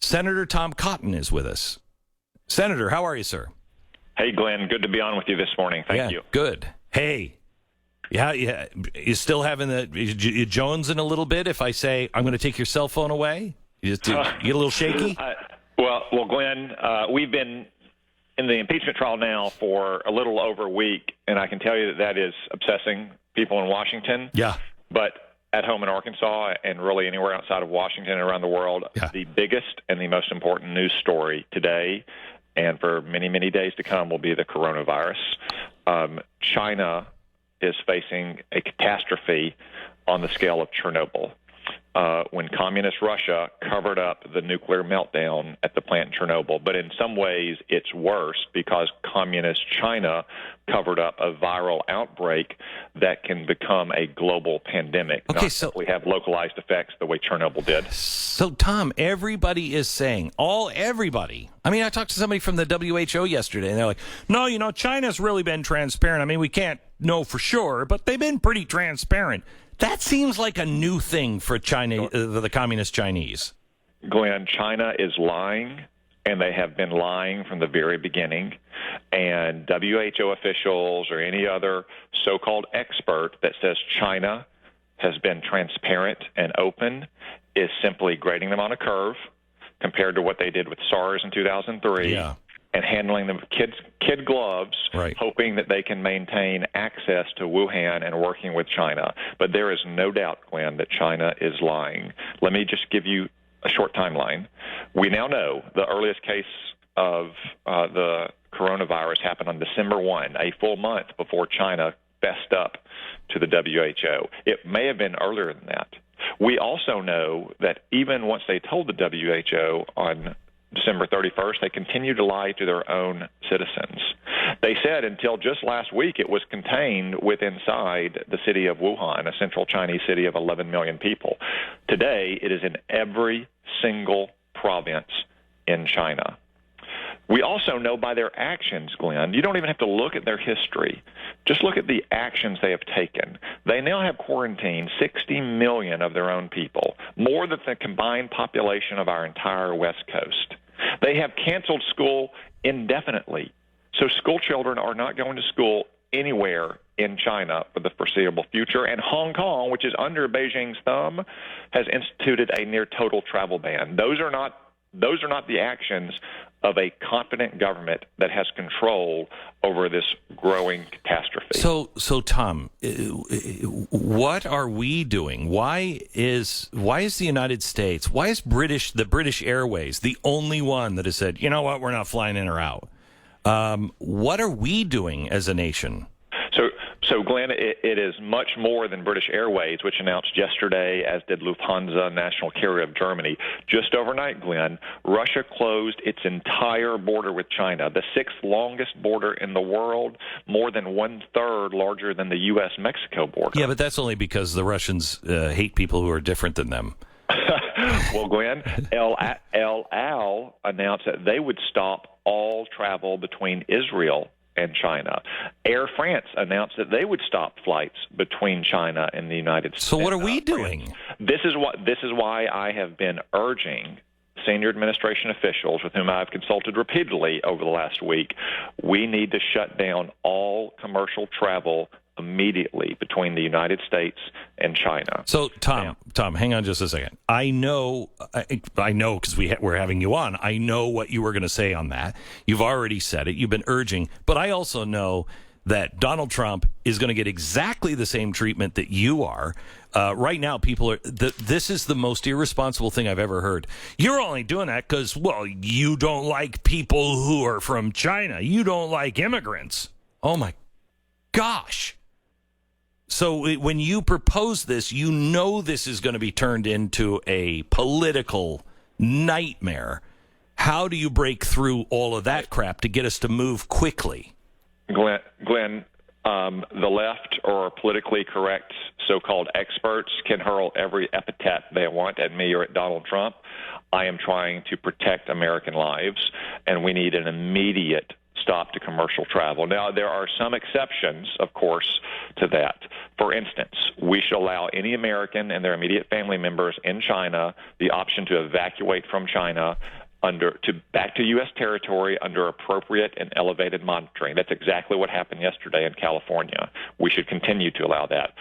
Senator Tom Cotton is with us. Senator, how are you, sir? Hey, Glenn. Good to be on with you this morning. Thank you. Good. Hey. Yeah. You still having you jonesing a little bit if I say I'm going to take your cell phone away? You get a little shaky? Well, Glenn, we've been in the impeachment trial now for a little over a week, and I can tell you that is obsessing people in Washington. Yeah. But at home in Arkansas and really anywhere outside of Washington and around the world, the biggest and the most important news story today and for many, many days to come will be the coronavirus. China is facing a catastrophe on the scale of Chernobyl. When communist Russia covered up the nuclear meltdown at the plant in Chernobyl. But in some ways, it's worse because communist China covered up a viral outbreak that can become a global pandemic. Okay, so we have localized effects the way Chernobyl did. So, Tom, everybody is saying, everybody. I mean, I talked to somebody from the WHO yesterday, and they're like, no, China's really been transparent. I mean, we can't know for sure, but they've been pretty transparent. That seems like a new thing for China, the communist Chinese. Glenn, China is lying, and they have been lying from the very beginning. And WHO officials or any other so-called expert that says China has been transparent and open is simply grading them on a curve compared to what they did with SARS in 2003. Yeah. And handling them with kid gloves, right, hoping that they can maintain access to Wuhan and working with China. But there is no doubt, Glenn, that China is lying. Let me just give you a short timeline. We now know the earliest case of the coronavirus happened on December 1, a full month before China fessed up to the WHO. It may have been earlier than that. We also know that even once they told the WHO on December 31st, they continued to lie to their own citizens. They said until just last week it was contained inside the city of Wuhan, a central Chinese city of 11 million people. Today, it is in every single province in China. We also know by their actions, Glenn, you don't even have to look at their history. Just look at the actions they have taken. They now have quarantined 60 million of their own people, more than the combined population of our entire West Coast. They have canceled school indefinitely. So school children are not going to school anywhere in China for the foreseeable future. And Hong Kong, which is under Beijing's thumb, has instituted a near total travel ban. Those are not the actions of a competent government that has control over this growing catastrophe. So Tom, what are we doing? Why is the United States, why is the British Airways the only one that has said, you know what, we're not flying in or out? What are we doing as a nation? So Glenn, it is much more than British Airways, which announced yesterday, as did Lufthansa, national carrier of Germany. Just overnight, Glenn, Russia closed its entire border with China, the sixth longest border in the world, more than one-third larger than the U.S.-Mexico border. Yeah, but that's only because the Russians hate people who are different than them. Well, Glenn, El Al announced that they would stop all travel between Israel and China. Air France announced that they would stop flights between China and the United States. So what are we doing? This is why I have been urging senior administration officials with whom I've consulted repeatedly over the last week. We need to shut down all commercial travel immediately between the United States and China. So, Tom, hang on just a second. I know, because we're having you on. I know what you were going to say on that. You've already said it. You've been urging. But I also know that Donald Trump is going to get exactly the same treatment that you are. Right now, people are. This is the most irresponsible thing I've ever heard. You're only doing that because, you don't like people who are from China. You don't like immigrants. Oh, my gosh. So when you propose this, you know this is going to be turned into a political nightmare. How do you break through all of that crap to get us to move quickly? Glenn, the left or politically correct so-called experts can hurl every epithet they want at me or at Donald Trump. I am trying to protect American lives, and we need an immediate stop to commercial travel. Now, there are some exceptions, of course, to that. For instance, we should allow any American and their immediate family members in China the option to evacuate from China back to U.S. territory under appropriate and elevated monitoring. That's exactly what happened yesterday in California. We should continue to allow that.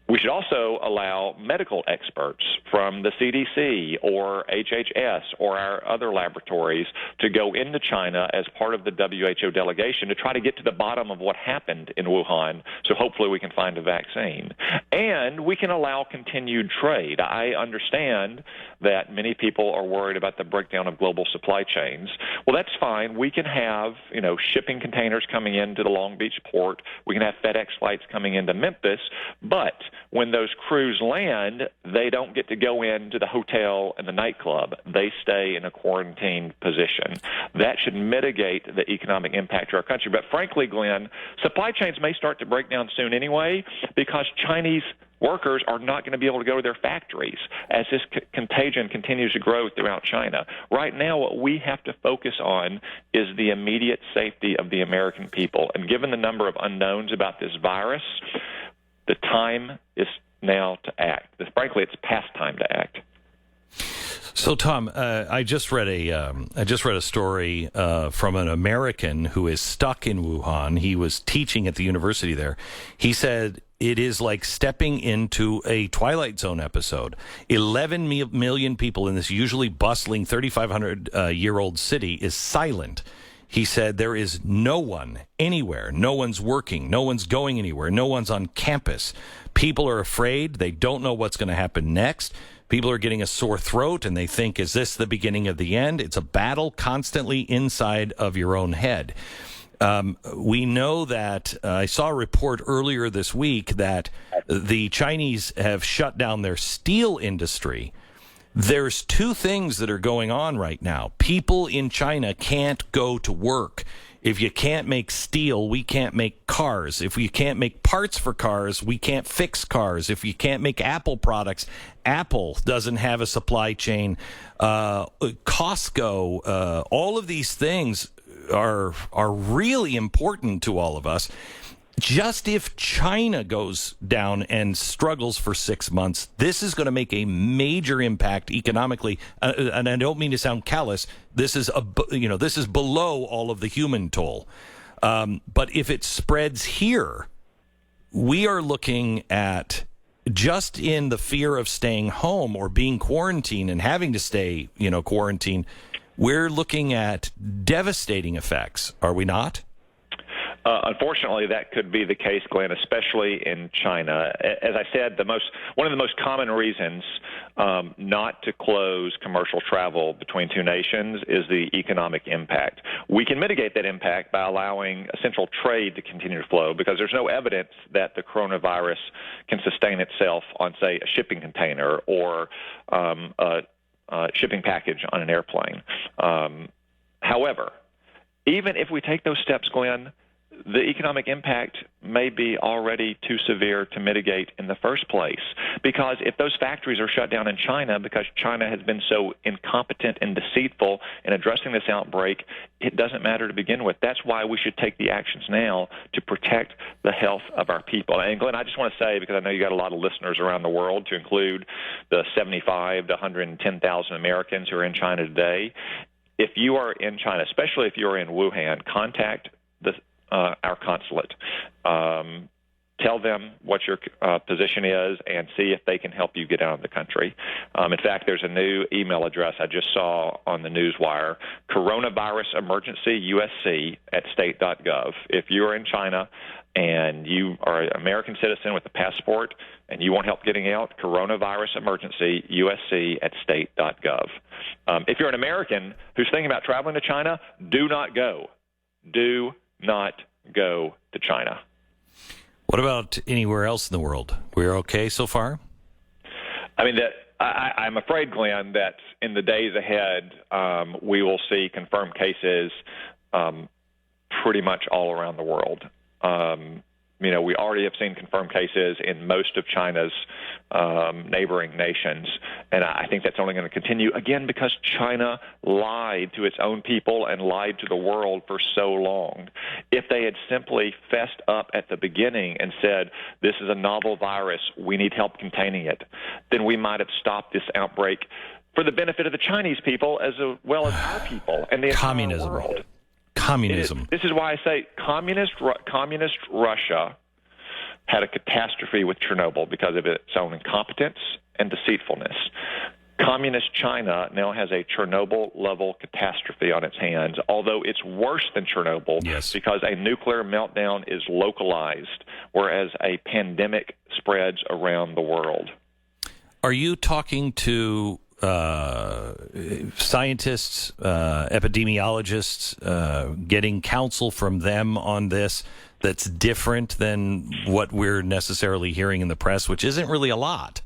We should also allow medical experts from the CDC or HHS or our other laboratories to go into China as part of the WHO delegation to try to get to the bottom of what happened in Wuhan, so hopefully we can find a vaccine. And we can allow continued trade. I understand that many people are worried about the breakdown of global supply chains. Well, that's fine. We can have, shipping containers coming into the Long Beach port. We can have FedEx flights coming into Memphis, but when those crews land, they don't get to go into the hotel and the nightclub. They stay in a quarantined position. That should mitigate the economic impact to our country. But frankly, Glenn, supply chains may start to break down soon anyway because Chinese workers are not going to be able to go to their factories as this contagion continues to grow throughout China. Right now, what we have to focus on is the immediate safety of the American people. And given the number of unknowns about this virus, the time is now to act. Frankly, it's past time to act. So, Tom, I just read a story from an American who is stuck in Wuhan. He was teaching at the university there. He said it is like stepping into a Twilight Zone episode. 11 million people in this usually bustling 3,500-year-old city is silent. He said there is no one anywhere. No one's working. No one's going anywhere. No one's on campus. People are afraid. They don't know what's going to happen next. People are getting a sore throat, and they think, is this the beginning of the end? It's a battle constantly inside of your own head. We know that I saw a report earlier this week that the Chinese have shut down their steel industry. There's two things that are going on right now. People in China can't go to work. If you can't make steel, we can't make cars. If we can't make parts for cars, we can't fix cars. If you can't make Apple products, Apple doesn't have a supply chain. Costco, all of these things are really important to all of us. Just if China goes down and struggles for 6 months, this is going to make a major impact economically. And I don't mean to sound callous. This is below all of the human toll. But if it spreads here, we are looking at, just in the fear of staying home or being quarantined and having to stay, quarantined, we're looking at devastating effects, are we not? Unfortunately, that could be the case, Glenn, especially in China. As I said, one of the most common reasons not to close commercial travel between two nations is the economic impact. We can mitigate that impact by allowing essential trade to continue to flow because there's no evidence that the coronavirus can sustain itself on, say, a shipping container or a shipping package on an airplane. However, even if we take those steps, Glenn, the economic impact may be already too severe to mitigate in the first place. Because if those factories are shut down in China because China has been so incompetent and deceitful in addressing this outbreak, it doesn't matter to begin with. That's why we should take the actions now to protect the health of our people. And Glenn, I just want to say, because I know you got a lot of listeners around the world, to include the 75 to 110,000 Americans who are in China today, if you are in China, especially if you're in Wuhan, contact our consulate. Tell them what your position is and see if they can help you get out of the country. In fact, there's a new email address I just saw on the newswire, coronavirus emergency USC at state.gov. If you're in China and you are an American citizen with a passport and you want help getting out, coronavirus emergency USC at state.gov. If you're an American who's thinking about traveling to China, do not go. Do not go to China. What about anywhere else in the world? We're okay so far? I mean, I'm afraid, Glenn, that in the days ahead, we will see confirmed cases pretty much all around the world. We already have seen confirmed cases in most of China's neighboring nations, and I think that's only going to continue, again, because China lied to its own people and lied to the world for so long. If they had simply fessed up at the beginning and said, this is a novel virus, we need help containing it, then we might have stopped this outbreak for the benefit of the Chinese people as well as our people and the entire world. Communism. This is why I say communist Russia had a catastrophe with Chernobyl because of its own incompetence and deceitfulness. Communist China now has a Chernobyl-level catastrophe on its hands, although it's worse than Chernobyl because a nuclear meltdown is localized, whereas a pandemic spreads around the world. Are you talking to scientists, epidemiologists, getting counsel from them on this that's different than what we're necessarily hearing in the press, which isn't really a lot?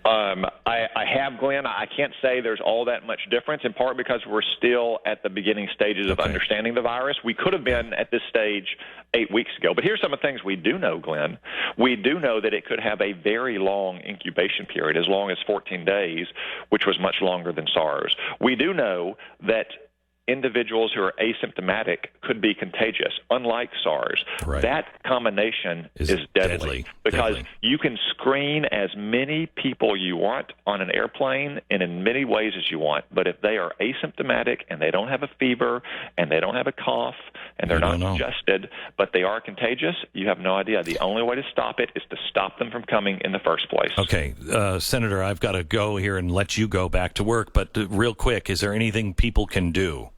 I have, Glenn. I can't say there's all that much difference, in part because we're still at the beginning stages of understanding the virus. We could have been at this stage 8 weeks ago. But here's some of the things we do know, Glenn. We do know that it could have a very long incubation period, as long as 14 days, which was much longer than SARS. We do know that individuals who are asymptomatic could be contagious, unlike SARS. Right. That combination is deadly because you can screen as many people you want on an airplane and in many ways as you want. But if they are asymptomatic and they don't have a fever and they don't have a cough and they're not congested, but they are contagious, you have no idea. The only way to stop it is to stop them from coming in the first place. Okay, Senator, I've got to go here and let you go back to work. But real quick, is there anything people can do?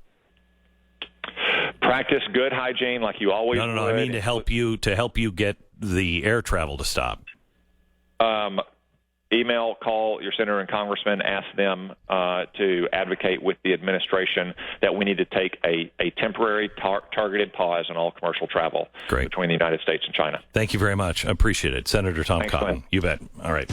Practice good hygiene like you always would. No. I mean to help you get the air travel to stop. Email, call your senator and congressman, ask them to advocate with the administration that we need to take a temporary targeted pause on all commercial travel between the United States and China. Thank you very much. I appreciate it. Senator Tom Cotton. You bet. All right.